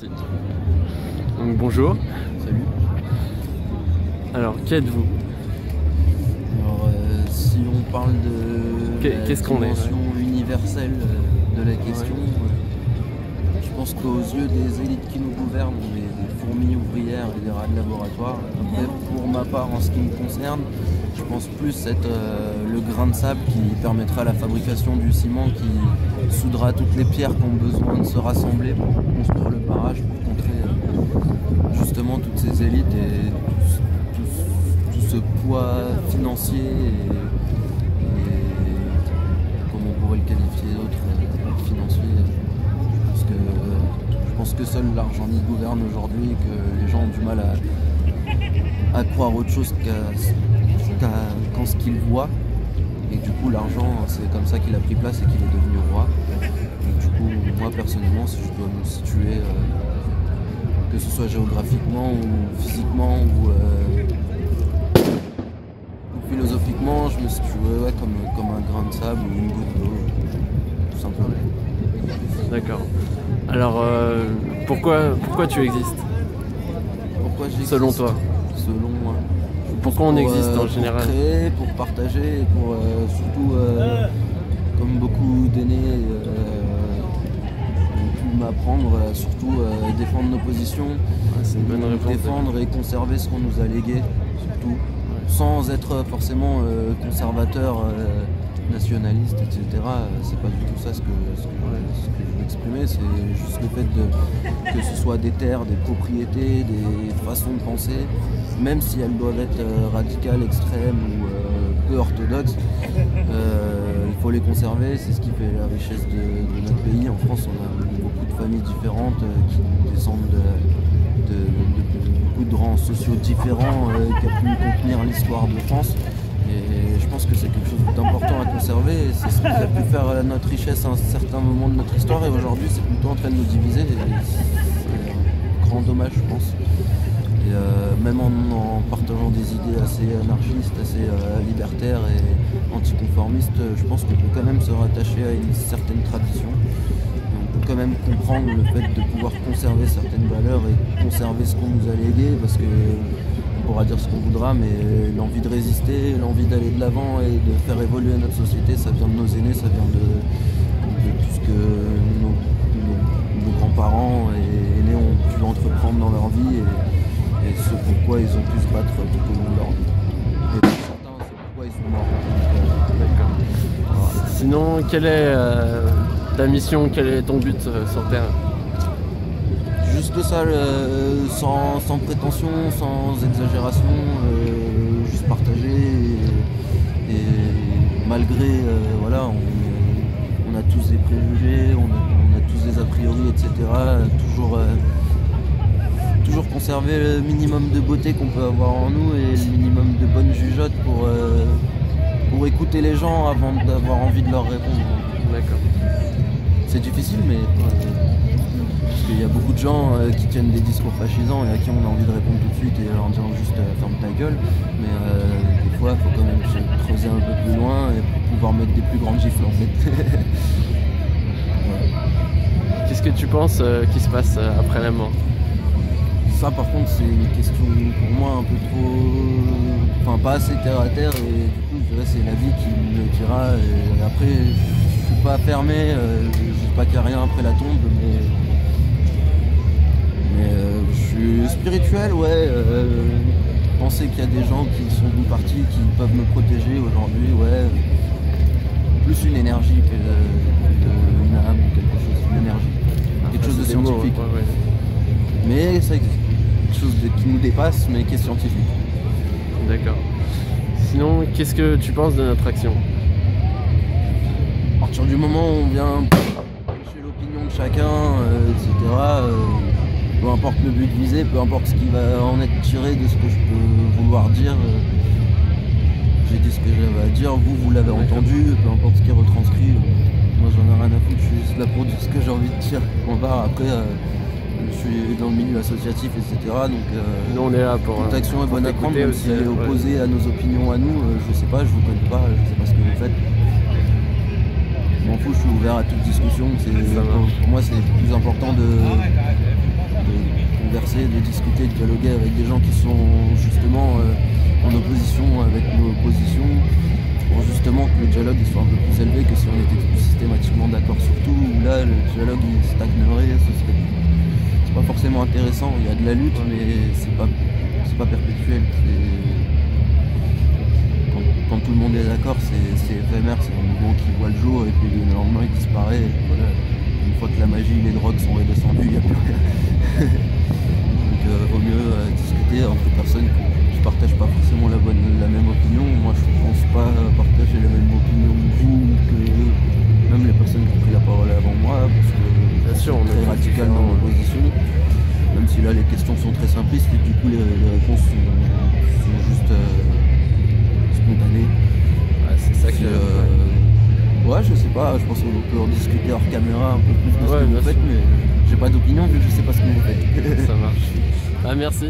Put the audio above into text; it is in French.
Donc bonjour. Salut. Alors, qui êtes-vous? Alors, si on parle de Qu'est-ce qu'on est, dimension universelle de la question, je pense qu'aux yeux des élites qui nous gouvernent, on est des fourmis ouvrières et des rats de laboratoire. Après, pour ma part, en ce qui me concerne, je pense plus être le grain de sable qui permettra la fabrication du ciment, qui soudera toutes les pierres qui ont besoin de se rassembler pour construire le barrage, pour contrer justement toutes ces élites et tout ce poids financier et comment on pourrait le qualifier d'autre, financier. Je pense que seul l'argent y gouverne aujourd'hui et que les gens ont du mal à croire autre chose qu'en ce qu'ils voient. Et du coup l'argent, c'est comme ça qu'il a pris place et qu'il est devenu roi. Et du coup moi personnellement, si je dois me situer, que ce soit géographiquement ou physiquement ou philosophiquement, je me situerais comme un grain de sable ou une goutte d'eau, tout simplement. D'accord. Alors, pourquoi tu existes? Pourquoi j'existe? Selon toi? Selon moi. Pourquoi on existe en général? Pour créer, pour partager, pour surtout, comme beaucoup d'aînés ont pu m'apprendre, surtout défendre nos positions, C'est une bonne réponse. défendre et conserver ce qu'on nous a légué, surtout, sans être forcément conservateur, nationaliste, etc. C'est pas du tout ça ce que je veux exprimer, c'est juste le fait que ce soit des terres, des propriétés, des façons de penser, même si elles doivent être radicales, extrêmes ou peu orthodoxes, il faut les conserver, c'est ce qui fait la richesse de notre pays. En France, on a beaucoup de familles différentes qui descendent de beaucoup de rangs sociaux différents qui a pu contenir l'histoire de France. Et je pense que c'est quelque chose d'important à conserver et c'est ce qui a pu faire notre richesse à un certain moment de notre histoire, et aujourd'hui c'est plutôt en train de nous diviser et c'est un grand dommage, je pense. Et même en partageant des idées assez anarchistes, assez libertaires et anticonformistes, je pense qu'on peut quand même se rattacher à une certaine tradition. On peut quand même comprendre le fait de pouvoir conserver certaines valeurs et conserver ce qu'on nous a légué, parce que on pourra dire ce qu'on voudra, mais l'envie de résister, l'envie d'aller de l'avant et de faire évoluer notre société, ça vient de nos aînés, ça vient de tout ce que nos grands-parents et aînés ont pu entreprendre dans leur vie et ce pourquoi ils ont pu se battre tout au long de leur vie. Et pour certains, c'est pourquoi ils sont morts. D'accord. Sinon, quelle est ta mission, quel est ton but sur Terre? Juste ça, sans prétention, sans exagération, juste partager et malgré, voilà, on a tous des préjugés, on a tous des a priori, etc. Toujours conserver le minimum de beauté qu'on peut avoir en nous et le minimum de bonne jugeote pour écouter les gens avant d'avoir envie de leur répondre. D'accord. C'est difficile, mais parce qu'il y a beaucoup de gens qui tiennent des discours fascisants et à qui on a envie de répondre tout de suite et leur disant juste ferme ta gueule, mais des fois il faut quand même se creuser un peu plus loin et pour pouvoir mettre des plus grandes gifles en fait. Voilà. Qu'est-ce que tu penses qui se passe après la mort? Ça par contre c'est une question pour moi un peu trop, enfin pas assez terre à terre, et du coup je dirais c'est la vie qui me le dira, et après je suis pas fermé, je dis pas qu'il n'y a rien après la tombe, mais je suis spirituel, ouais. Penser qu'il y a des gens qui sont d'une partie qui peuvent me protéger aujourd'hui, ouais. Plus une énergie qu'une âme ou quelque chose, une énergie, quelque chose de scientifique. Ouais. Mais ça existe, quelque chose qui nous dépasse mais qui est scientifique. D'accord. Sinon, qu'est-ce que tu penses de notre action? À partir du moment où on vient prêcher l'opinion de chacun, etc., peu importe le but visé, peu importe ce qui va en être tiré de ce que je peux vouloir dire, j'ai dit ce que j'avais à dire, vous l'avez entendu, peu importe ce qui est retranscrit, moi j'en ai rien à foutre, je suis juste là pour dire ce que j'ai envie de dire. Après, je suis dans le milieu associatif, etc., donc nous on est là pour toute action est bonne à prendre, même aussi, si elle est opposée à nos opinions à nous, je sais pas, je vous connais pas, je sais pas ce que vous faites. Je m'en fous, je suis ouvert à toute discussion. Pour moi, c'est plus important converser, de discuter, de dialoguer avec des gens qui sont justement en opposition avec nos positions, pour justement que le dialogue il soit un peu plus élevé que si on était systématiquement d'accord sur tout, où là le dialogue il stagnerait, c'est pas forcément intéressant, il y a de la lutte mais c'est pas perpétuel. Quand tout le monde est d'accord, c'est éphémère, c'est un mouvement qui voit le jour et puis le lendemain il disparaît. Et voilà. Une fois que la magie et les drogues sont redescendues, il n'y a plus rien. Donc vaut mieux discuter entre personnes qui ne partagent pas forcément la même opinion. Moi je ne pense pas partager la même opinion que vous, que même les personnes qui ont pris la parole avant moi, parce que bien sûr, on est très radical dans ma position. Même si là les questions sont très simplistes et du coup les réponses sont juste spontanées. Ouais, c'est ça que... Ouais, je sais pas, je pense qu'on peut en discuter hors caméra un peu plus de ce que vous faites, mais j'ai pas d'opinion vu que je sais pas ce que vous faites. Ça marche. Ah, merci.